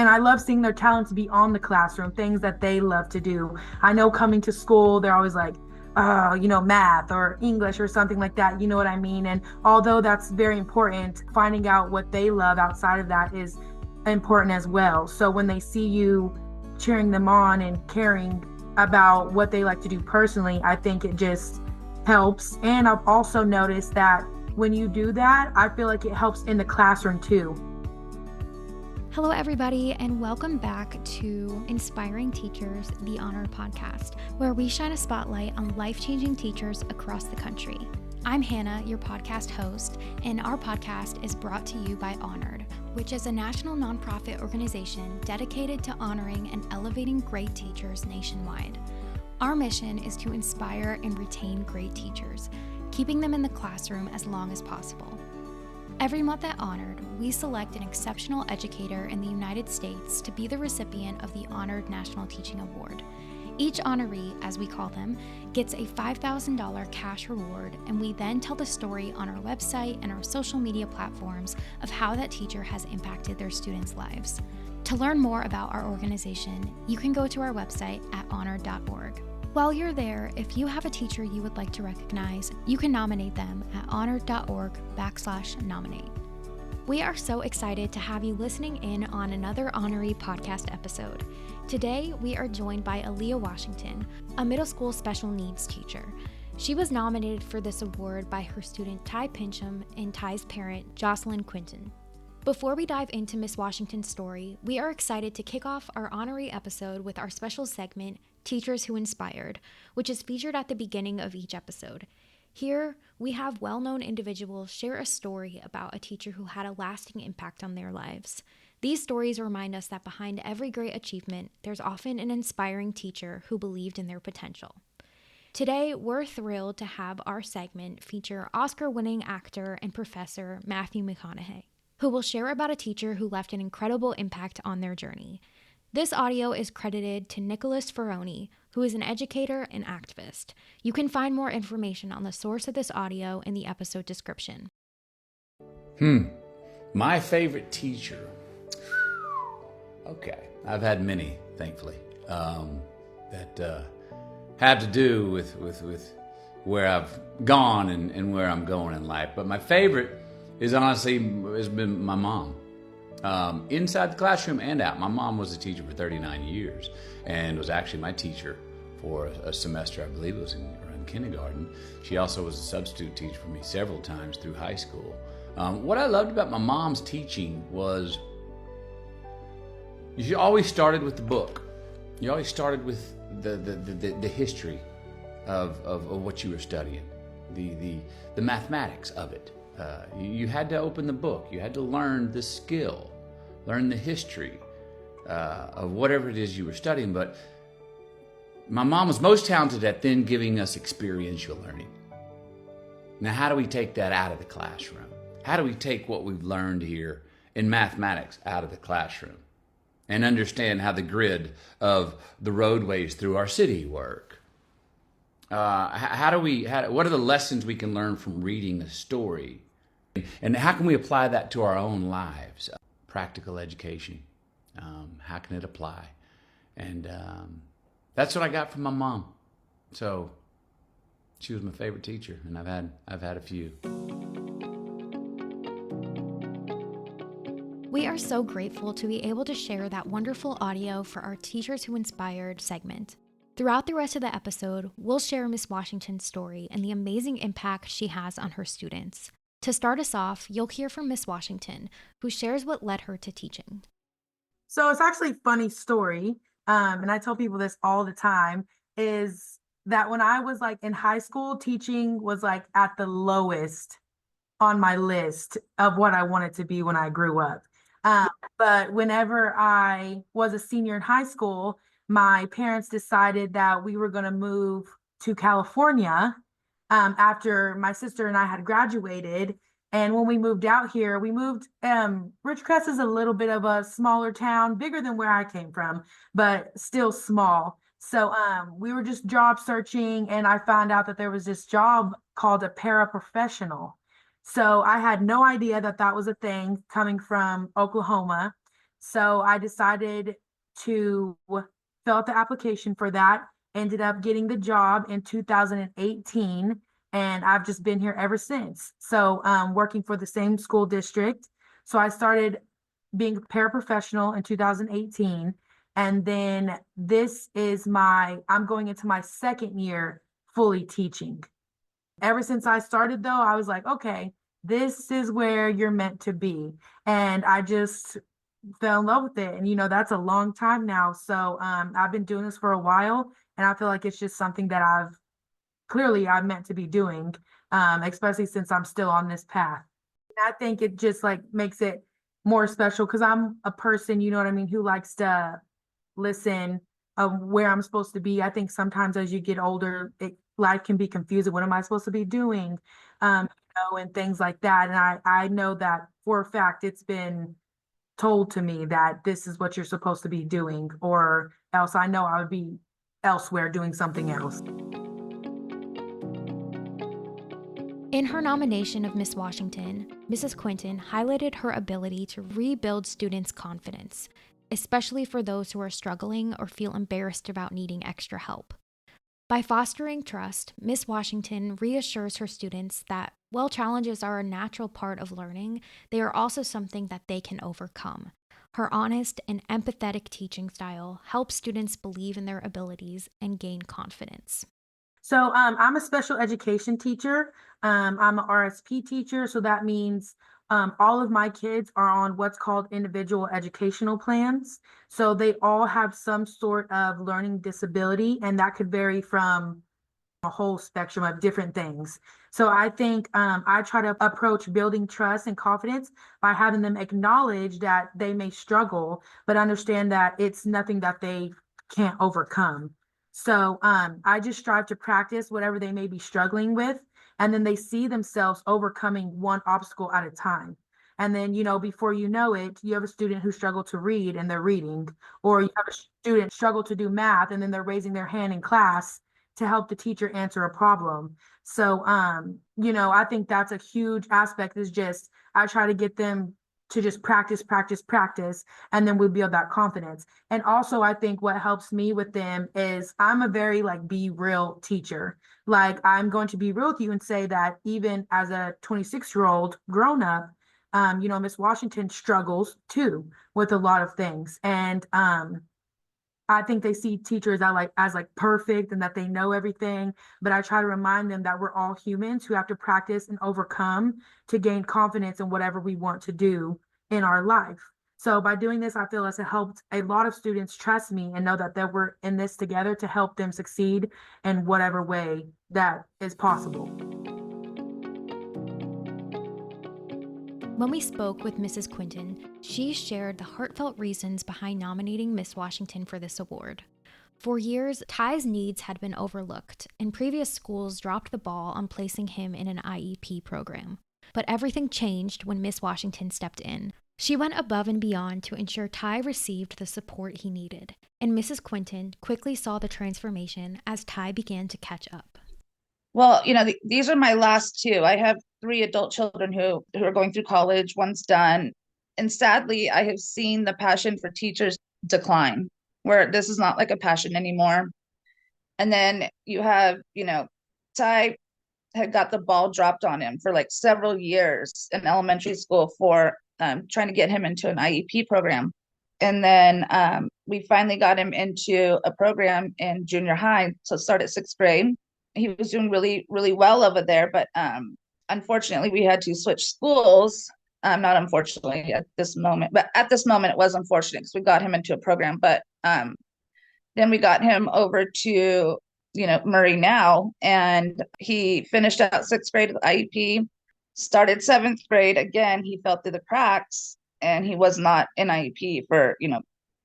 And I love seeing their talents be on the classroom, things that they love to do. I know coming to school, they're always like, math or English or something like that. You know what I mean? And although that's very important, finding out what they love outside of that is important as well. So when they see you cheering them on and caring about what they like to do personally, I think it just helps. And I've also noticed that when you do that, I feel like it helps in the classroom too. Hello, everybody, and welcome back to Inspiring Teachers, the Honored podcast, where we shine a spotlight on life-changing teachers across the country. I'm Hannah, your podcast host, and our podcast is brought to you by Honored, which is a national nonprofit organization dedicated to honoring and elevating great teachers nationwide. Our mission is to inspire and retain great teachers, keeping them in the classroom as long as possible. Every month at Honored, we select an exceptional educator in the United States to be the recipient of the Honored National Teaching Award. Each honoree, as we call them, gets a $5,000 cash reward, and we then tell the story on our website and our social media platforms of how that teacher has impacted their students' lives. To learn more about our organization, you can go to our website at honored.org. While you're there, if you have a teacher you would like to recognize, you can nominate them at honored.org/nominate. We are so excited to have you listening in on another Honoree podcast episode. Today, we are joined by Aleah Washington, a middle school special needs teacher. She was nominated for this award by her student Ty Pincham and Ty's parent, Jocelin Quinton. Before we dive into Miss Washington's story, we are excited to kick off our honoree episode with our special segment, Teachers Who Inspired, which is featured at the beginning of each episode. Here, we have well-known individuals share a story about a teacher who had a lasting impact on their lives. These stories remind us that behind every great achievement, there's often an inspiring teacher who believed in their potential. Today, we're thrilled to have our segment feature Oscar-winning actor and professor Matthew McConaughey, who will share about a teacher who left an incredible impact on their journey. This audio is credited to Nicholas Ferroni, who is an educator and activist. You can find more information on the source of this audio in the episode description. My favorite teacher. Okay, I've had many, thankfully, that have to do with where I've gone and where I'm going in life. But my favorite is honestly has been my mom. Inside the classroom and out. My mom was a teacher for 39 years and was actually my teacher for a semester, I believe it was around kindergarten. She also was a substitute teacher for me several times through high school. What I loved about my mom's teaching was you always started with the book. You always started with the history of what you were studying, the mathematics of it. You had to open the book. You had to learn the skill, learn the history of whatever it is you were studying. But my mom was most talented at then giving us experiential learning. Now, how do we take that out of the classroom? How do we take what we've learned here in mathematics out of the classroom and understand how the grid of the roadways through our city work? What are the lessons we can learn from reading a story? And how can we apply that to our own lives? Practical education. How can it apply? And that's what I got from my mom. So she was my favorite teacher, and I've had a few. We are so grateful to be able to share that wonderful audio for our Teachers Who Inspired segment. Throughout the rest of the episode, we'll share Miss Washington's story and the amazing impact she has on her students. To start us off, you'll hear from Miss Washington, who shares what led her to teaching. So it's actually a funny story, and I tell people this all the time, is that when I was like in high school, teaching was like at the lowest on my list of what I wanted to be when I grew up. But whenever I was a senior in high school, my parents decided that we were going to move to California after my sister and I had graduated. And when we moved out here, Ridgecrest is a little bit of a smaller town, bigger than where I came from, but still small. So we were just job searching, and I found out that there was this job called a paraprofessional. So I had no idea that that was a thing coming from Oklahoma. So I decided to fill out the application for that, ended up getting the job in 2018, and I've just been here ever since. So working for the same school district. So I started being a paraprofessional in 2018. And then I'm going into my second year fully teaching. Ever since I started, though, I was like, okay, this is where you're meant to be. And I just fell in love with it. And, that's a long time now. So I've been doing this for a while. And I feel like it's just something that I'm meant to be doing, especially since I'm still on this path. And I think it just like makes it more special because I'm a person, you know what I mean, who likes to listen where I'm supposed to be. I think sometimes as you get older, life can be confusing. What am I supposed to be doing? And things like that. And I know that for a fact it's been told to me that this is what you're supposed to be doing, or else I know I would be elsewhere doing something else. In her nomination of Miss Washington, Mrs. Quinton highlighted her ability to rebuild students' confidence, especially for those who are struggling or feel embarrassed about needing extra help. By fostering trust, Miss Washington reassures her students that while challenges are a natural part of learning, they are also something that they can overcome. Her honest and empathetic teaching style helps students believe in their abilities and gain confidence. So I'm a special education teacher. I'm an RSP teacher. So that means all of my kids are on what's called individual educational plans. So they all have some sort of learning disability, and that could vary from a whole spectrum of different things. So I think I try to approach building trust and confidence by having them acknowledge that they may struggle, but understand that it's nothing that they can't overcome. So I just strive to practice whatever they may be struggling with, and then they see themselves overcoming one obstacle at a time. And then, before you know it, you have a student who struggled to read and they're reading, or you have a student struggle to do math and then they're raising their hand in class to help the teacher answer a problem. So, I think that's a huge aspect is just, I try to get them to just practice, practice, practice, and then we build that confidence. And also, I think what helps me with them is I'm a very like be real teacher. Like I'm going to be real with you and say that even as a 26-year-old grown up, Miss Washington struggles too with a lot of things. And I think they see teachers as like perfect and that they know everything, but I try to remind them that we're all humans who have to practice and overcome to gain confidence in whatever we want to do in our life. So by doing this, I feel as it helped a lot of students trust me and know that we're in this together to help them succeed in whatever way that is possible. When we spoke with Mrs. Quinton, she shared the heartfelt reasons behind nominating Miss Washington for this award. For years, Ty's needs had been overlooked, and previous schools dropped the ball on placing him in an IEP program. But everything changed when Miss Washington stepped in. She went above and beyond to ensure Ty received the support he needed, and Mrs. Quinton quickly saw the transformation as Ty began to catch up. Well, these are my last two. I have 3 adult children who are going through college. One's done. And sadly, I have seen the passion for teachers decline, where this is not like a passion anymore. And then you have, Ty had got the ball dropped on him for like several years in elementary school for trying to get him into an IEP program. And then we finally got him into a program in junior high. So start at 6th grade. He was doing really, really well over there. But unfortunately, we had to switch schools. Not unfortunately at this moment, but at this moment, it was unfortunate because we got him into a program. But then we got him over to, Murray now. And he finished out 6th grade with IEP, started 7th grade. Again, he fell through the cracks and he was not in IEP for,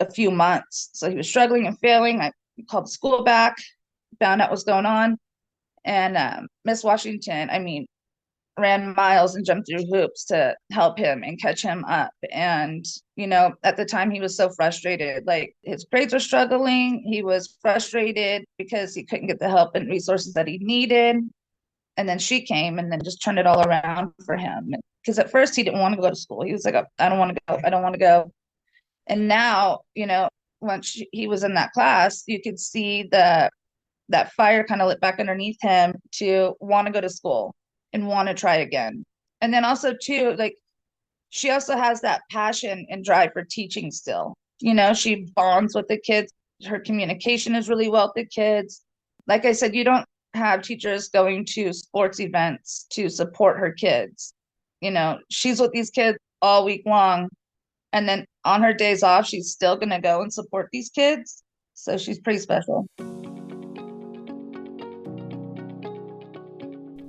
a few months. So he was struggling and failing. I called the school back, found out what's going on. And Miss Washington, ran miles and jumped through hoops to help him and catch him up. And, at the time he was so frustrated, like his grades were struggling. He was frustrated because he couldn't get the help and resources that he needed. And then she came and then just turned it all around for him. Because at first he didn't want to go to school. He was like, I don't want to go. I don't want to go. And now, once he was in that class, you could see that fire kind of lit back underneath him to want to go to school and want to try again. And then also too, like she also has that passion and drive for teaching still. She bonds with the kids. Her communication is really well with the kids. Like I said, you don't have teachers going to sports events to support her kids. She's with these kids all week long. And then on her days off, she's still going to go and support these kids. So she's pretty special.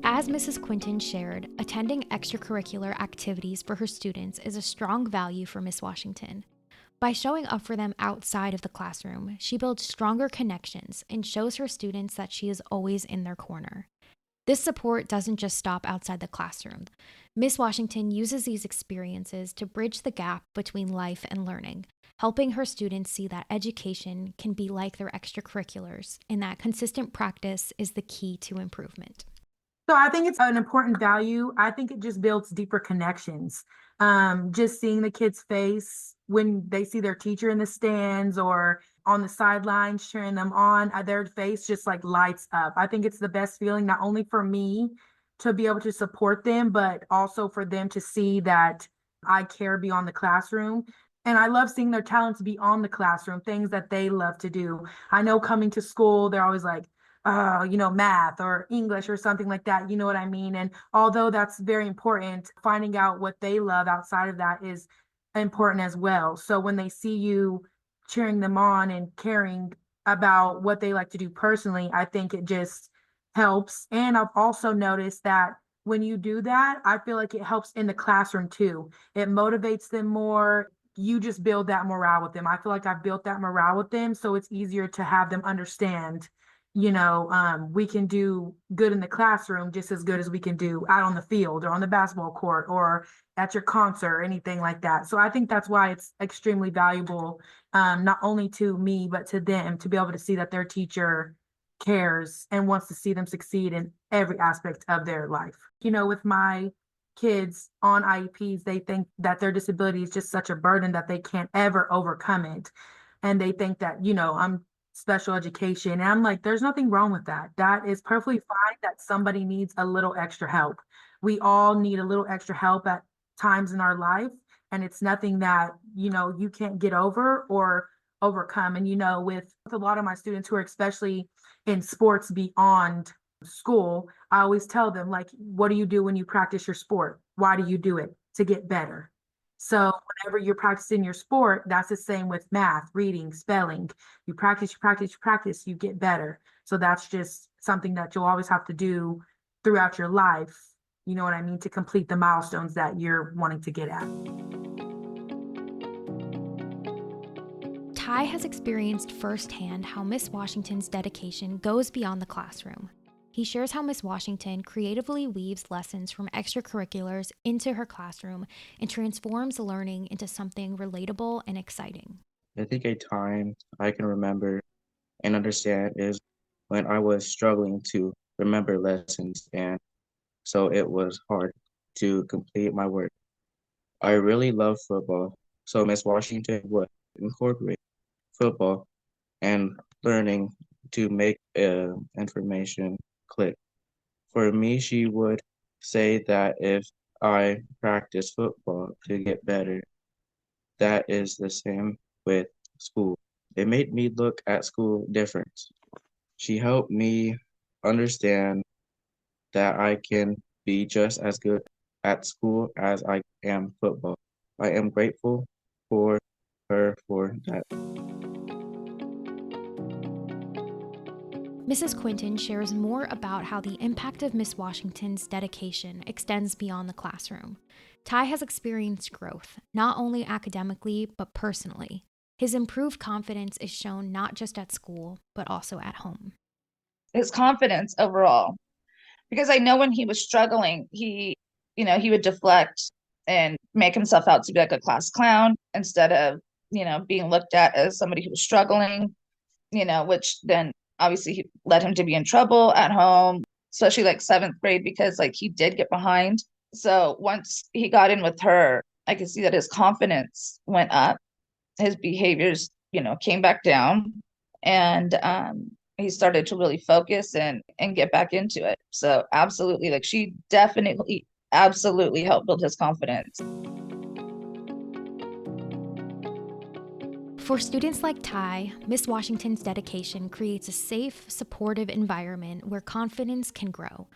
As Mrs. Quinton shared, attending extracurricular activities for her students is a strong value for Miss Washington. By showing up for them outside of the classroom, she builds stronger connections and shows her students that she is always in their corner. This support doesn't just stop outside the classroom. Miss Washington uses these experiences to bridge the gap between life and learning, helping her students see that education can be like their extracurriculars and that consistent practice is the key to improvement. So I think it's an important value. I think it just builds deeper connections. Just seeing the kid's face when they see their teacher in the stands or on the sidelines cheering them on, their face just like lights up. I think it's the best feeling, not only for me to be able to support them, but also for them to see that I care beyond the classroom. And I love seeing their talents beyond the classroom, things that they love to do. I know coming to school, they're always like, math or English or something like that. You know what I mean? And although that's very important, finding out what they love outside of that is important as well. So when they see you cheering them on and caring about what they like to do personally, I think it just helps. And I've also noticed that when you do that, I feel like it helps in the classroom too. It motivates them more. You just build that morale with them. I feel like I've built that morale with them. So it's easier to have them understand we can do good in the classroom just as good as we can do out on the field or on the basketball court or at your concert or anything like that. So I think that's why it's extremely valuable, not only to me, but to them to be able to see that their teacher cares and wants to see them succeed in every aspect of their life. With my kids on IEPs, they think that their disability is just such a burden that they can't ever overcome it. And they think that, I'm special education. And I'm like, there's nothing wrong with that. That is perfectly fine that somebody needs a little extra help. We all need a little extra help at times in our life. And it's nothing that, you can't get over or overcome. And, with a lot of my students who are especially in sports beyond school, I always tell them, like, what do you do when you practice your sport? Why do you do it? To get better. So whenever you're practicing your sport, that's the same with math, reading, spelling. You practice, you practice, you practice, you get better. So that's just something that you'll always have to do throughout your life, you know what I mean, to complete the milestones that you're wanting to get at. Ty has experienced firsthand how Miss Washington's dedication goes beyond the classroom. He shares how Miss Washington creatively weaves lessons from extracurriculars into her classroom and transforms learning into something relatable and exciting. I think a time I can remember and understand is when I was struggling to remember lessons, and so it was hard to complete my work. I really love football, so Miss Washington would incorporate football and learning to make information click. For me, she would say that if I practice football to get better, that is the same with school. It made me look at school different. She helped me understand that I can be just as good at school as I am football. I am grateful for her for that. Mrs. Quinton shares more about how the impact of Miss Washington's dedication extends beyond the classroom. Ty has experienced growth, not only academically, but personally. His improved confidence is shown not just at school, but also at home. His confidence overall, because I know when he was struggling, he would deflect and make himself out to be like a class clown instead of, being looked at as somebody who was struggling, which then obviously led him to be in trouble at home, especially like seventh grade, because like he did get behind. So once he got in with her, I could see that his confidence went up his behaviors, came back down, and he started to really focus and get back into it. So absolutely, like she definitely absolutely helped build his confidence. For students like Ty, Miss Washington's dedication creates a safe, supportive environment where confidence can grow.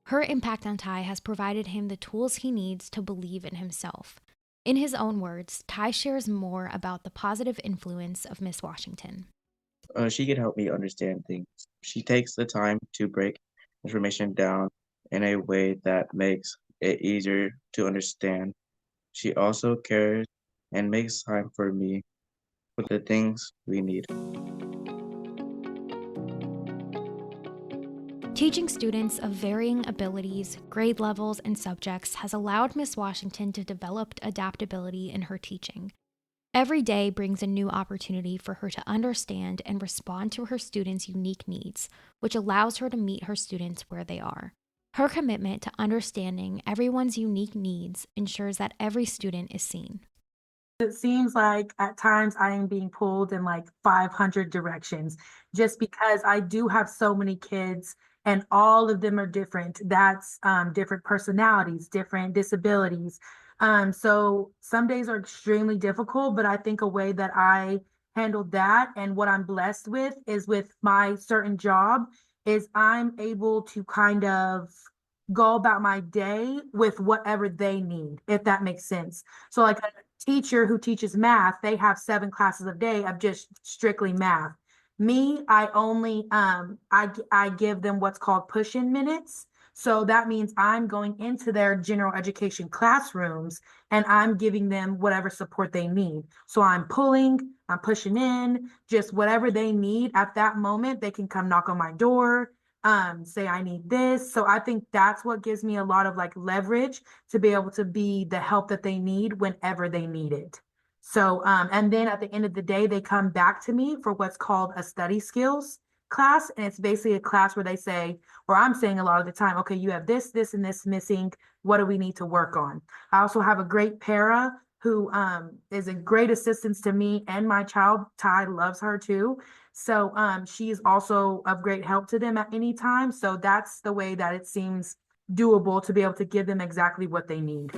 Her impact on Ty has provided him the tools he needs to believe in himself. In his own words, Ty shares more about the positive influence of Miss Washington. She can help me understand things. She takes the time to break information down in a way that makes it easier to understand. She also cares and makes time for me with the things we need. Teaching students of varying abilities, grade levels, and subjects has allowed Miss Washington to develop adaptability in her teaching. Every day brings a new opportunity for her to understand and respond to her students' unique needs, which allows her to meet her students where they are. Her commitment to understanding everyone's unique needs ensures that every student is seen. It seems like at times I am being pulled in like 500 directions just because I do have so many kids and all of them are different. That's different personalities, different disabilities. So some days are extremely difficult, but I think a way that I handled that and what I'm blessed with is with my certain job is I'm able to kind of go about my day with whatever they need, if that makes sense. So like a teacher who teaches math, they have 7 classes a day of just strictly math. Me, I only I give them what's called push-in minutes. So that means I'm going into their general education classrooms and I'm giving them whatever support they need. So I'm pulling, I'm pushing in, just whatever they need at that moment, they can come knock on my door, say I need this. So I think that's what gives me a lot of like leverage to be able to be the help that they need whenever they need it. So, and then at the end of the day, they come back to me for what's called a study skills class. And it's basically a class where they say, or I'm saying a lot of the time, okay, you have this, this, and this missing. What do we need to work on? I also have a great para who is a great assistance to me and my child. Ty loves her too. So she is also of great help to them at any time. So that's the way that it seems doable to be able to give them exactly what they need.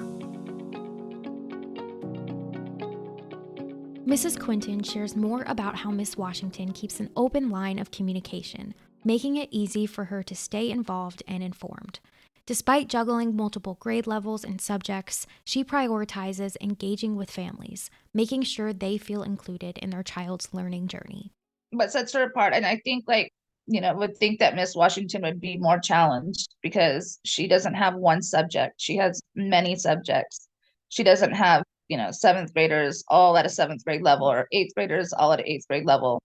Mrs. Quinton shares more about how Miss Washington keeps an open line of communication, making it easy for her to stay involved and informed. Despite juggling multiple grade levels and subjects, she prioritizes engaging with families, making sure they feel included in their child's learning journey. What sets her apart, and I think would think that Miss Washington would be more challenged because she doesn't have one subject. She has many subjects. She doesn't have 7th graders all at a 7th grade level or 8th graders all at an 8th grade level.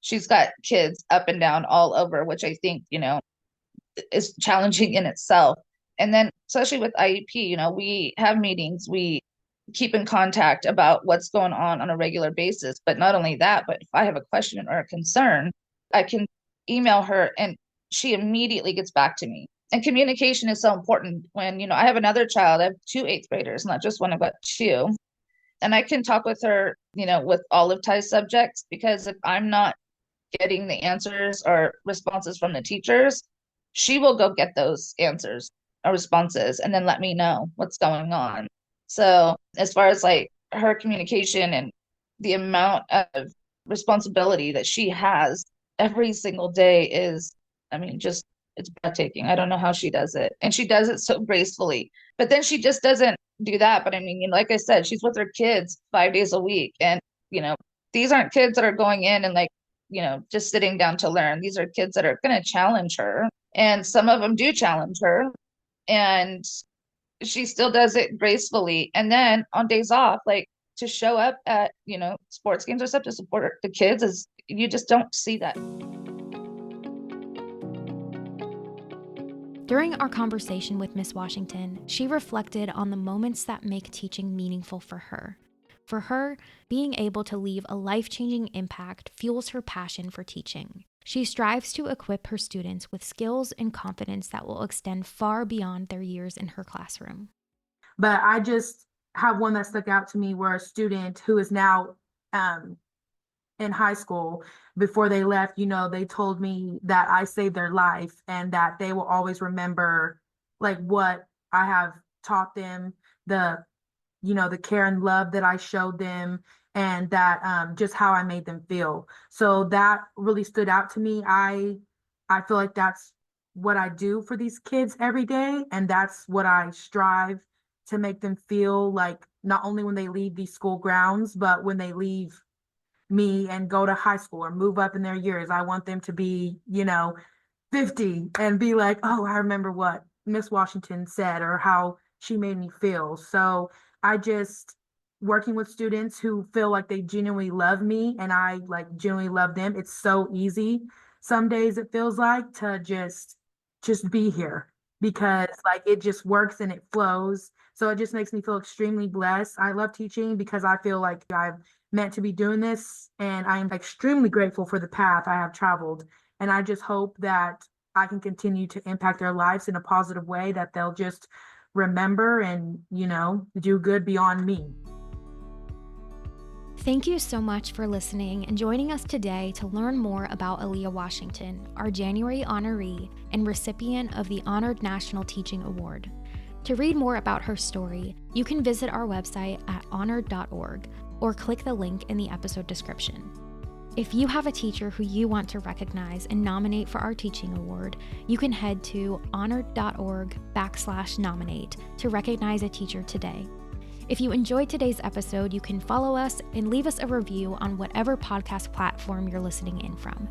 She's got kids up and down all over, which I think is challenging in itself. And then especially with IEP, we have meetings, we keep in contact about what's going on a regular basis. But not only that, but if I have a question or a concern, I can email her and she immediately gets back to me. And communication is so important when, I have another child, I have 2 8th graders, not just one, I've got 2. And I can talk with her, with all of Ty's subjects, because if I'm not getting the answers or responses from the teachers, she will go get those answers or responses and then let me know what's going on. So as far as like her communication and the amount of responsibility that she has every single day is, just it's breathtaking. I don't know how she does it. And she does it so gracefully. But then she just doesn't do that. But like I said, she's with her kids 5 days a week. And, these aren't kids that are going in and like, just sitting down to learn. These are kids that are going to challenge her. And some of them do challenge her. And she still does it gracefully. And then on days off, like to show up at, sports games or stuff to support the kids is, you just don't see that. During our conversation with Miss Washington, she reflected on the moments that make teaching meaningful for her. For her, being able to leave a life-changing impact fuels her passion for teaching. She strives to equip her students with skills and confidence that will extend far beyond their years in her classroom. But I just have one that stuck out to me where a student who is now in high school, before they left, they told me that I saved their life and that they will always remember like what I have taught them, the care and love that I showed them, and that just how I made them feel. So that really stood out to me. I feel like that's what I do for these kids every day, and that's what I strive to make them feel like, not only when they leave these school grounds, but when they leave me and go to high school or move up in their years. I want them to be, 50 and be like, oh, I remember what Miss Washington said or how she made me feel. So I just working with students who feel like they genuinely love me and I like genuinely love them. It's so easy. Some days it feels like to just be here because like it just works and it flows. So it just makes me feel extremely blessed. I love teaching because I feel like I've meant to be doing this, and I am extremely grateful for the path I have traveled. And I just hope that I can continue to impact their lives in a positive way, that they'll just remember and, do good beyond me. Thank you so much for listening and joining us today to learn more about Aleah Washington, our January honoree and recipient of the Honored National Teaching Award. To read more about her story, you can visit our website at honored.org or click the link in the episode description. If you have a teacher who you want to recognize and nominate for our teaching award, you can head to honored.org/nominate to recognize a teacher today. If you enjoyed today's episode, you can follow us and leave us a review on whatever podcast platform you're listening in from.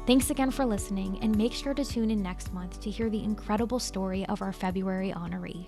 Thanks again for listening, and make sure to tune in next month to hear the incredible story of our February honoree.